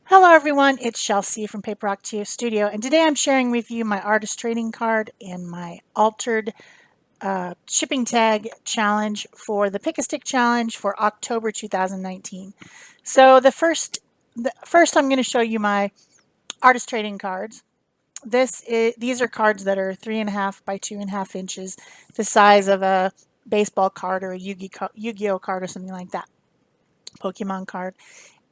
Hello everyone, it's Shel C from PaperOcotilloStudio, and today I'm sharing with you my artist trading card and my altered shipping tag challenge for the Pick a Stick challenge for October 2019. So first I'm going to show you my artist trading cards. These are cards that are 3.5 by 2.5 inches, the size of a baseball card or a Yu-Gi-Oh card or something like that, Pokemon card.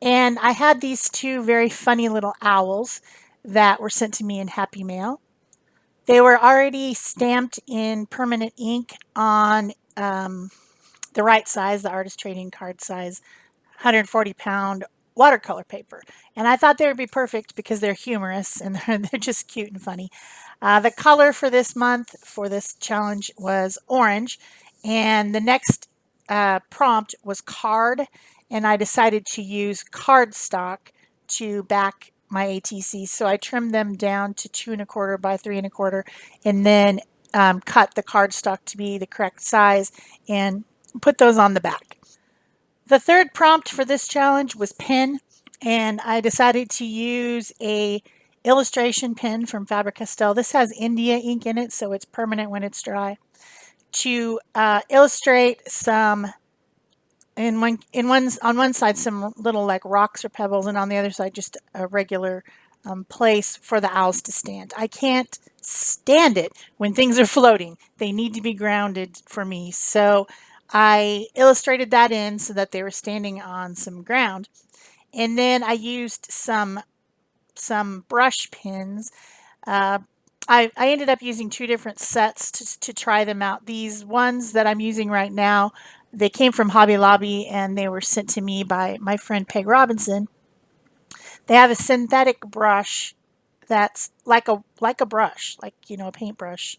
And I had these two very funny little owls that were sent to me in Happy Mail. They were already stamped in permanent ink on the right size, the artist trading card size, 140-pound watercolor paper. And I thought they would be perfect because they're humorous and they're just cute and funny. The color for this month for this challenge was orange, and the next prompt was card, and I decided to use cardstock to back my ATC. So I trimmed them down to 2.25 by 3.25, and then cut the cardstock to be the correct size and put those on the back. The third prompt for this challenge was pen, and I decided to use a illustration pen from Faber-Castell. This has India ink in it, so it's permanent when it's dry. To illustrate some on one side some little like rocks or pebbles, and on the other side just a regular place for the owls to stand. I can't stand it when things are floating. They need to be grounded for me. So I illustrated that in so that they were standing on some ground. And then I used some brush pins. Uh, I ended up using two different sets to try them out. These ones that I'm using right now, they came from Hobby Lobby and they were sent to me by my friend Peg Robinson. They have a synthetic brush that's like a brush, like a paintbrush,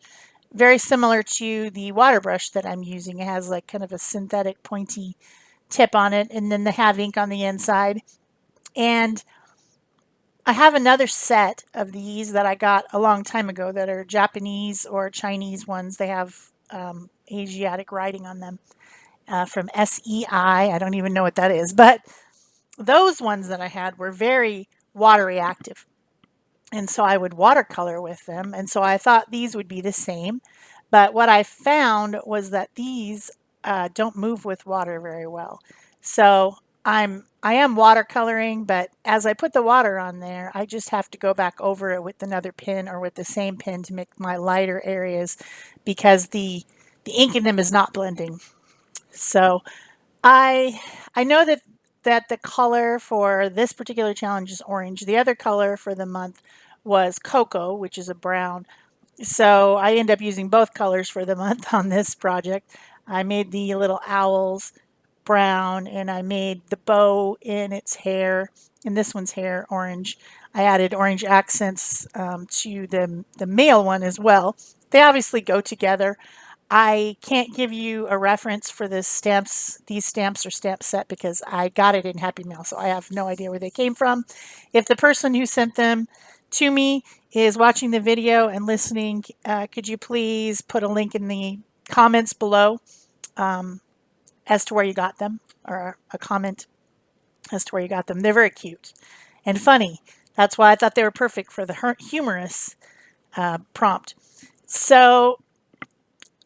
very similar to the water brush that I'm using. It has like kind of a synthetic pointy tip on it, and then they have ink on the inside. And I have another set of these that I got a long time ago that are Japanese or Chinese ones. They have Asiatic writing on them from SEI. I don't even know what that is, but those ones that I had were very water reactive. And so I would watercolor with them. And so I thought these would be the same. But what I found was that these don't move with water very well. So I am watercoloring, but as I put the water on there, I just have to go back over it with another pen or with the same pen to make my lighter areas because the ink in them is not blending. So I I know that the color for this particular challenge is orange. The other color for the month was cocoa, which is a brown. So I end up using both colors for the month on this project. I made the little owls brown, and I made the bow in its hair, in this one's hair, orange. I added orange accents to the male one as well. They obviously go together. I can't give you a reference for these stamps or stamp set because I got it in Happy Mail, so I have no idea where they came from. If the person who sent them to me is watching the video and listening, could you please put a link in the comments below as to where you got them, or a comment as to where you got them? They're very cute and funny. That's why I thought they were perfect for the humorous prompt. So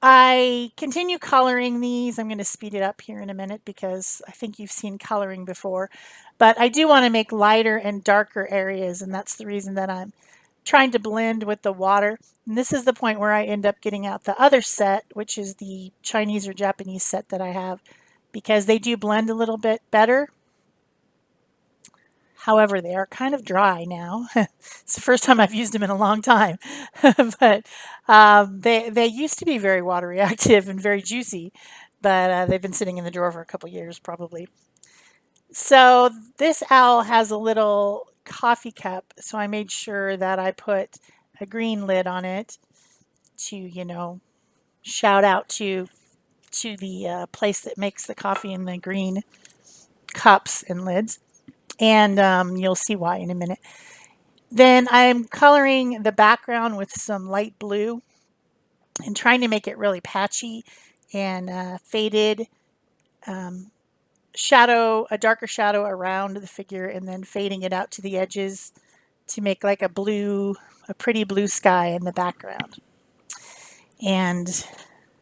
I continue coloring these. I'm going to speed it up here in a minute because I think you've seen coloring before. But I do want to make lighter and darker areas, and that's the reason that I'm trying to blend with the water. And this is the point where I end up getting out the other set, which is the Chinese or Japanese set that I have, because they do blend a little bit better. However, they are kind of dry now. It's the first time I've used them in a long time. But they used to be very water reactive and very juicy, but they've been sitting in the drawer for a couple years probably. So this owl has a little coffee cup, so I made sure that I put a green lid on it to, shout out to the place that makes the coffee in the green cups and lids. And you'll see why in a minute. Then I'm coloring the background with some light blue and trying to make it really patchy and faded. shadow, a darker shadow around the figure, and then fading it out to the edges to make like a pretty blue sky in the background. And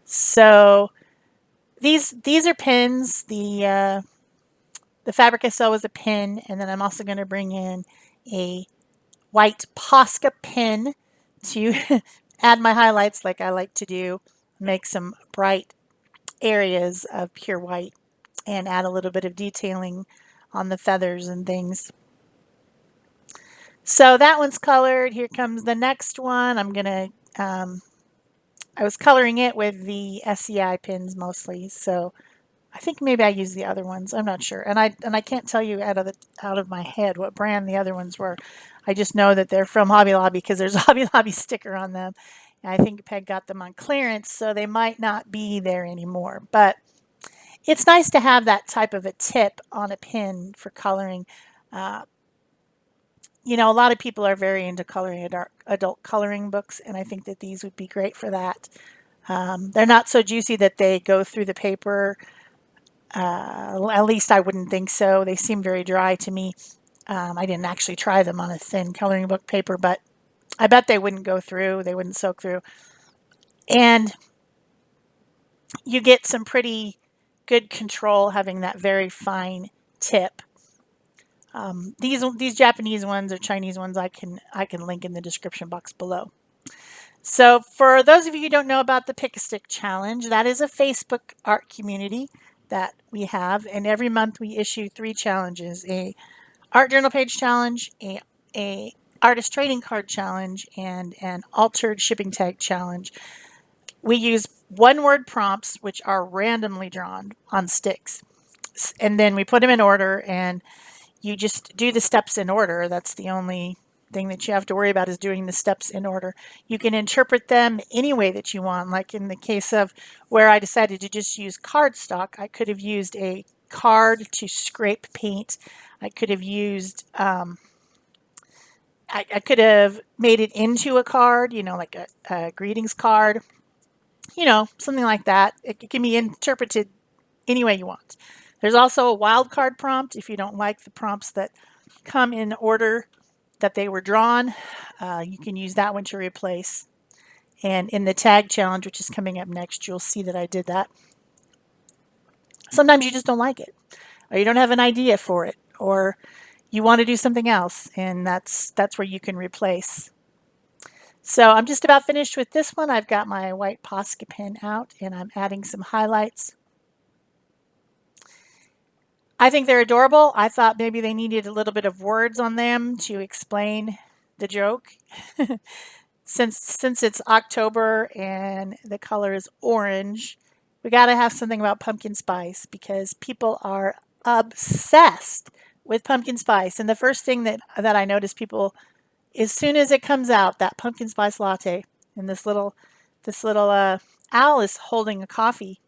so these are pins. The fabric I sell was a pin, and then I'm also going to bring in a white Posca pin to add my highlights like I like to do, make some bright areas of pure white and add a little bit of detailing on the feathers and things. So that one's colored. Here comes the next one. I was coloring it with the SEI pins mostly, so I think maybe I used the other ones. I'm not sure, and I can't tell you out of my head what brand the other ones were. I just know that they're from Hobby Lobby because there's a Hobby Lobby sticker on them. And I think Peg got them on clearance, so they might not be there anymore. But it's nice to have that type of a tip on a pin for coloring. Uh, a lot of people are very into coloring adult coloring books, and I think that these would be great for that. They're not so juicy that they go through the paper. At least I wouldn't think so. They seem very dry to me. I didn't actually try them on a thin coloring book paper, but I bet they wouldn't go through. They wouldn't soak through. And you get some pretty good control having that very fine tip. These Japanese ones or Chinese ones I can link in the description box below. So for those of you who don't know about the Pick-a-Stick Challenge, that is a Facebook art community that we have, and every month we issue 3 challenges: a art journal page challenge, a artist trading card challenge, and an altered shipping tag challenge. We use one-word prompts which are randomly drawn on sticks, and then we put them in order, and you just do the steps in order. That's the only thing that you have to worry about, is doing the steps in order. You can interpret them any way that you want. Like in the case of where I decided to just use cardstock, I could have used a card to scrape paint. I could have used, I could have made it into a card, like a greetings card, something like that. It can be interpreted any way you want. There's also a wild card prompt if you don't like the prompts that come in order that they were drawn. You can use that one to replace. And in the tag challenge, which is coming up next, you'll see that I did that. Sometimes you just don't like it, or you don't have an idea for it, or you want to do something else, and that's where you can replace. So I'm just about finished with this one. I've got my white Posca pen out, and I'm adding some highlights. I think they're adorable. I thought maybe they needed a little bit of words on them to explain the joke. Since it's October and the color is orange, we got to have something about pumpkin spice because people are obsessed with pumpkin spice. And the first thing that I notice people, as soon as it comes out, that pumpkin spice latte, and this little owl is holding a coffee,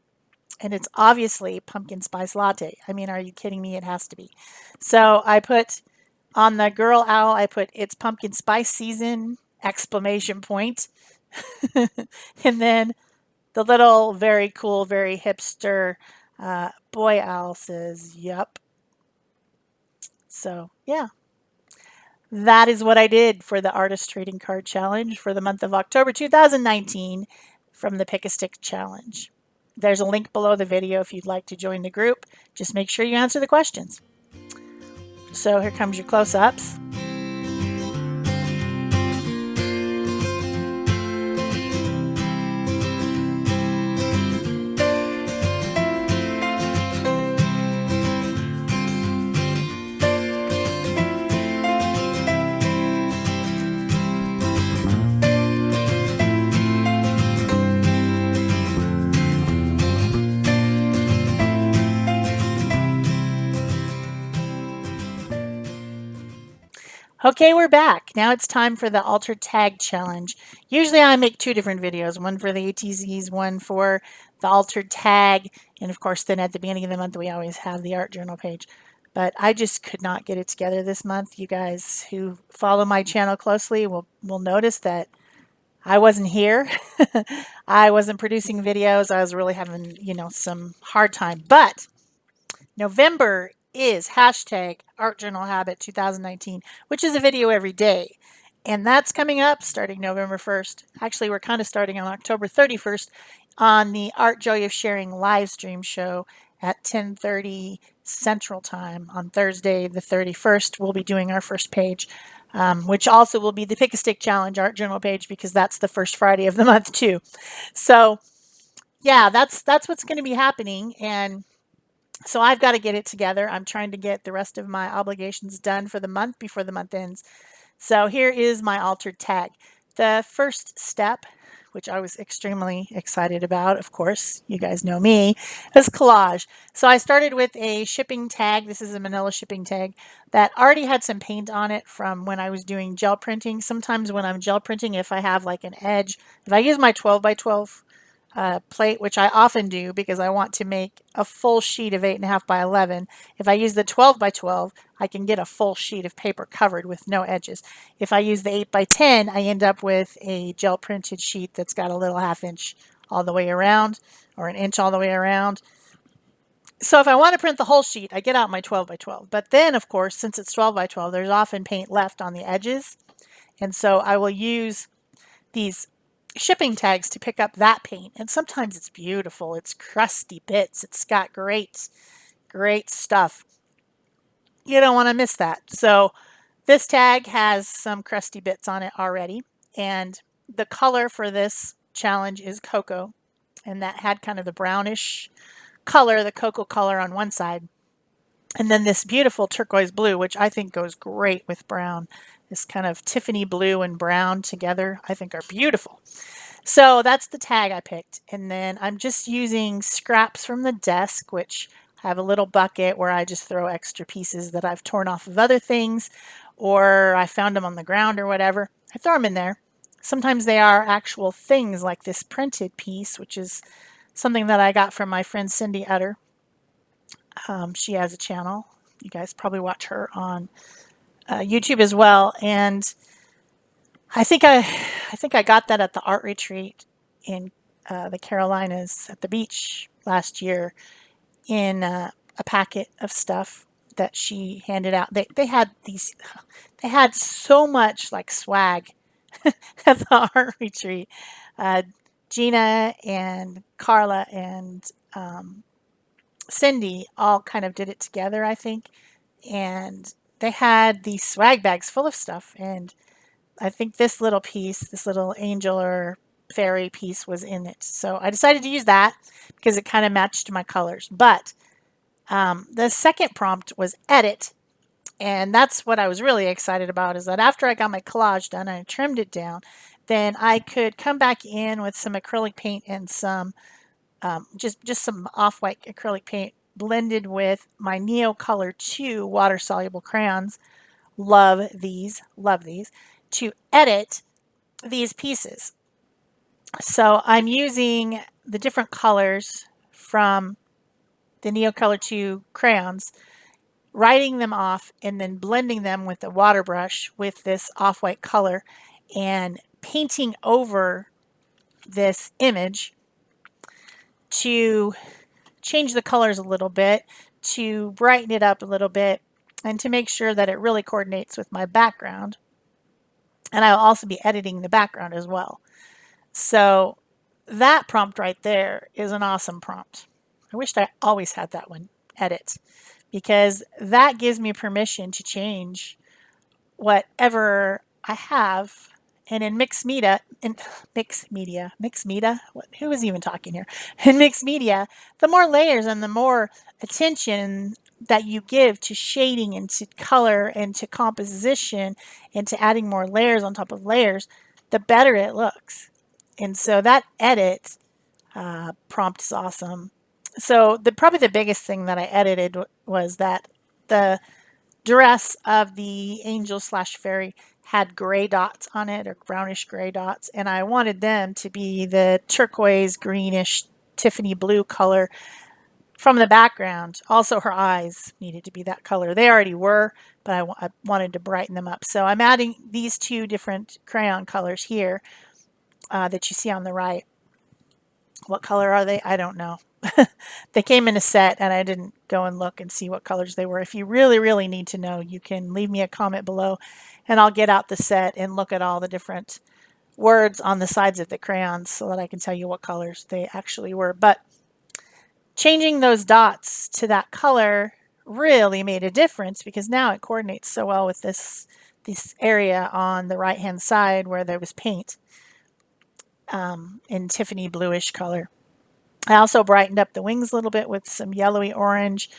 and it's obviously pumpkin spice latte. I mean, are you kidding me? It has to be. So I put on the girl owl, I put "It's pumpkin spice season!" exclamation point. And then the little very cool, very hipster boy owl says, "Yup." So yeah, that is what I did for the Artist Trading Card Challenge for the month of October 2019 from the Pick-a-Stick Challenge. There's a link below the video if you'd like to join the group. Just make sure you answer the questions. So here comes your close-ups. Okay, we're back. Now it's time for the Altered Tag Challenge. Usually I make 2 different videos, one for the ATCs, one for the Altered Tag, and of course then at the beginning of the month we always have the art journal page. But I just could not get it together this month. You guys who follow my channel closely will notice that I wasn't here. I wasn't producing videos. I was really having, some hard time. But November is hashtag Art Journal Habit 2019, which is a video every day. And that's coming up starting November 1st. Actually, we're kind of starting on October 31st on the Art Joy of Sharing live stream show at 10:30 Central Time on Thursday, the 31st. We'll be doing our first page, which also will be the Pick a Stick Challenge Art Journal page because that's the first Friday of the month too. So yeah, that's what's going to be happening. And so I've got to get it together. I'm trying to get the rest of my obligations done for the month before the month ends. So here is my altered tag. The first step, which I was extremely excited about, of course, you guys know me, is collage. So I started with a shipping tag. This is a manila shipping tag that already had some paint on it from when I was doing gel printing. Sometimes when I'm gel printing, if I have like an edge, if I use my 12 by 12 plate, which I often do because I want to make a full sheet of 8.5 by 11. If I use the 12 by 12, I can get a full sheet of paper covered with no edges. If I use the 8 by 10, I end up with a gel printed sheet that's got a little 1/2 inch all the way around or an inch all the way around. So if I want to print the whole sheet, I get out my 12 by 12. But then, of course, since it's 12 by 12, there's often paint left on the edges. And so I will use these shipping tags to pick up that paint. And sometimes it's beautiful. It's crusty bits. It's got great, great stuff. You don't want to miss that. So this tag has some crusty bits on it already. And the color for this challenge is cocoa. And that had kind of the brownish color, the cocoa color on one side. And then this beautiful turquoise blue, which I think goes great with brown. This kind of Tiffany blue and brown together, I think are beautiful. So that's the tag I picked. And then I'm just using scraps from the desk, which I have a little bucket where I just throw extra pieces that I've torn off of other things, or I found them on the ground or whatever. I throw them in there. Sometimes they are actual things like this printed piece, which is something that I got from my friend Cindy Utter. She has a channel. You guys probably watch her on YouTube as well. And I think I got that at the art retreat in the Carolinas at the beach last year in a packet of stuff that she handed out. They had these, they had so much like swag at the art retreat. Uh, Gina and Carla and Cindy all kind of did it together, I think, and they had these swag bags full of stuff. And I think this little piece, this little angel or fairy piece was in it. So I decided to use that because it kind of matched my colors. But the second prompt was edit. And that's what I was really excited about, is that after I got my collage done and I trimmed it down, then I could come back in with some acrylic paint and some just some off-white acrylic paint blended with my Neo Color 2 water-soluble crayons. Love these, to edit these pieces. So I'm using the different colors from the Neo Color 2 crayons, writing them off and then blending them with the water brush with this off-white color and painting over this image to change the colors a little bit, to brighten it up a little bit, and to make sure that it really coordinates with my background. And I'll also be editing the background as well. So that prompt right there is an awesome prompt. I wished I always had that one, edit, because that gives me permission to change whatever I have. And in mixed media, what, who is even talking here? In mixed media, the more layers and the more attention that you give to shading and to color and to composition and to adding more layers on top of layers, the better it looks. And so that edit prompt is awesome. So probably the biggest thing that I edited was that the dress of the angel slash fairy had gray dots on it, or brownish gray dots, and I wanted them to be the turquoise greenish Tiffany blue color from the background. Also her eyes needed to be that color. They already were, but I wanted to brighten them up. So I'm adding these two different crayon colors here that you see on the right. What color are they? I don't know. They came in a set and I didn't go and look and see what colors they were. If you really, really need to know, you can leave me a comment below and I'll get out the set and look at all the different words on the sides of the crayons so that I can tell you what colors they actually were. But changing those dots to that color really made a difference because now it coordinates so well with this area on the right hand side where there was paint in Tiffany bluish color. I also brightened up the wings a little bit with some yellowy orange.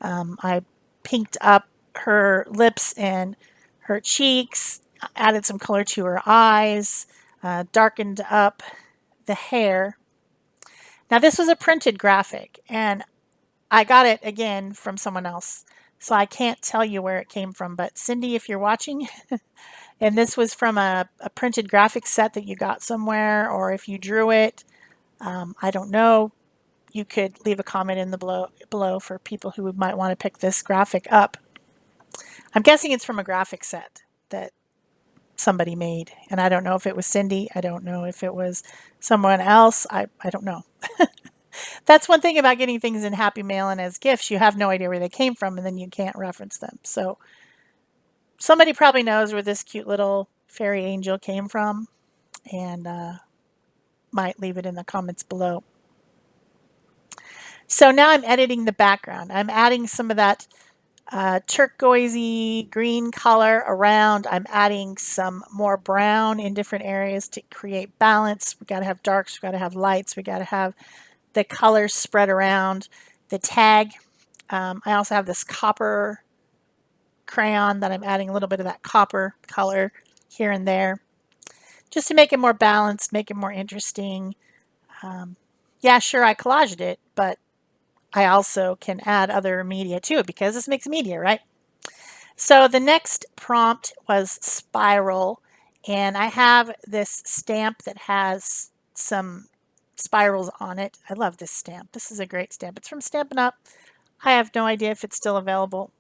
I pinked up her lips and her cheeks, added some color to her eyes, darkened up the hair. Now, this was a printed graphic, and I got it again from someone else, so I can't tell you where it came from. But Cindy, if you're watching, and this was from a printed graphic set that you got somewhere, or if you drew it, I don't know. You could leave a comment in the below for people who might want to pick this graphic up. I'm guessing it's from a graphic set that somebody made, and I don't know if it was Cindy. I don't know if it was someone else. I don't know. That's one thing about getting things in Happy Mail and as gifts. You have no idea where they came from, and then you can't reference them. So somebody probably knows where this cute little fairy angel came from, and might leave it in the comments below. So now I'm editing the background. I'm adding some of that turquoisey green color around. I'm adding some more brown in different areas to create balance. We got to have darks, we got to have lights, we got to have the colors spread around the tag. I also have this copper crayon that I'm adding a little bit of that copper color here and there just to make it more balanced, make it more interesting. Yeah, sure, I collaged it, but I also can add other media to it because this makes media, right? So the next prompt was spiral, and I have this stamp that has some spirals on it. I love this stamp. This is a great stamp. It's from Stampin' Up. I have no idea if it's still available,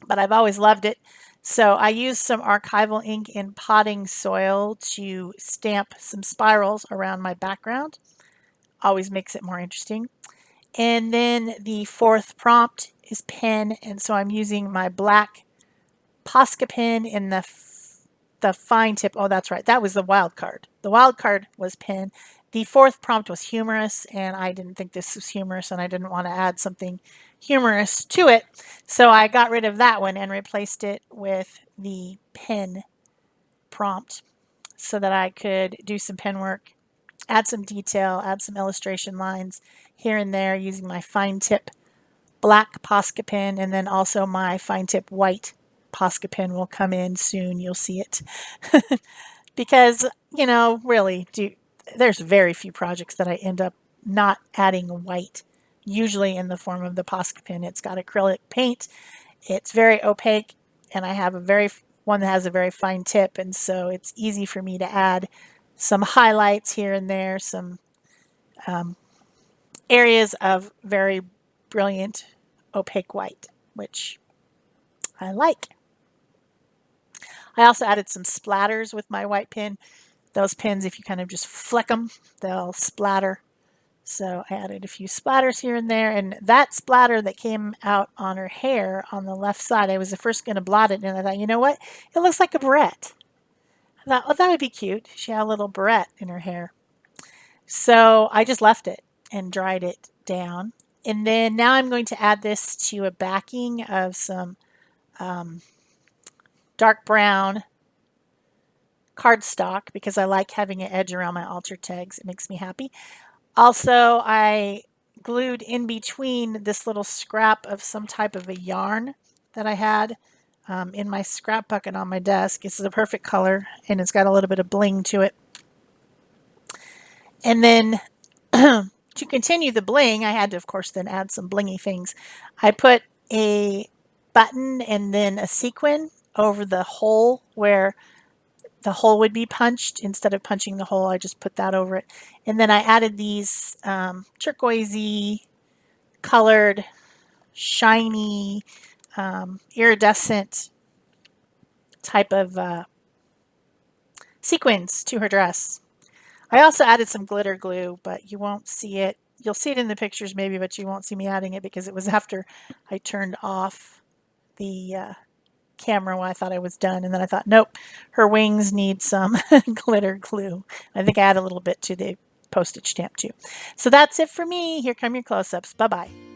but I've always loved it. So I used some archival ink in potting soil to stamp some spirals around my background. Always makes it more interesting. And then the fourth prompt is pen, and so I'm using my black Posca pen in the fine tip. Oh, that's right. That was the wild card. The wild card was pen. The fourth prompt was humorous, and I didn't think this was humorous, and I didn't want to add something humorous to it. So I got rid of that one and replaced it with the pen prompt so that I could do some pen work, add some detail, add some illustration lines here and there using my fine tip black Posca pen, and then also my fine tip white Posca pen will come in soon. You'll see it. Because, you know, really, there's very few projects that I end up not adding white, usually in the form of the Posca pen. It's got acrylic paint. It's very opaque, and I have one that has a very fine tip, and so it's easy for me to add some highlights here and there, some areas of very brilliant opaque white, which I like. I also added some splatters with my white pen. Those pens, if you kind of just flick them, they'll splatter. So I added a few splatters here and there, and that splatter that came out on her hair on the left side, I was the first going to blot it, and I thought, you know what? It looks like a barrette. I thought, oh, that would be cute. She had a little barrette in her hair. So I just left it and dried it down. And then now I'm going to add this to a backing of some dark brown cardstock because I like having an edge around my altar tags. It makes me happy. Also, I glued in between this little scrap of some type of a yarn that I had in my scrap bucket on my desk. This is a perfect color, and it's got a little bit of bling to it. And then to continue the bling, I had to, of course, then add some blingy things. I put a button and then a sequin over the hole where the hole would be punched. Instead of punching the hole, I just put that over it. And then I added these turquoisey colored, shiny, iridescent type of sequins to her dress. I also added some glitter glue, but you won't see it You'll see it in the pictures maybe, but you won't see me adding it because it was after I turned off the camera when I thought I was done. And then I thought, nope, her wings need some glitter glue. I think I add a little bit to the postage stamp too. So that's it for me. Here come your close-ups. Bye-bye.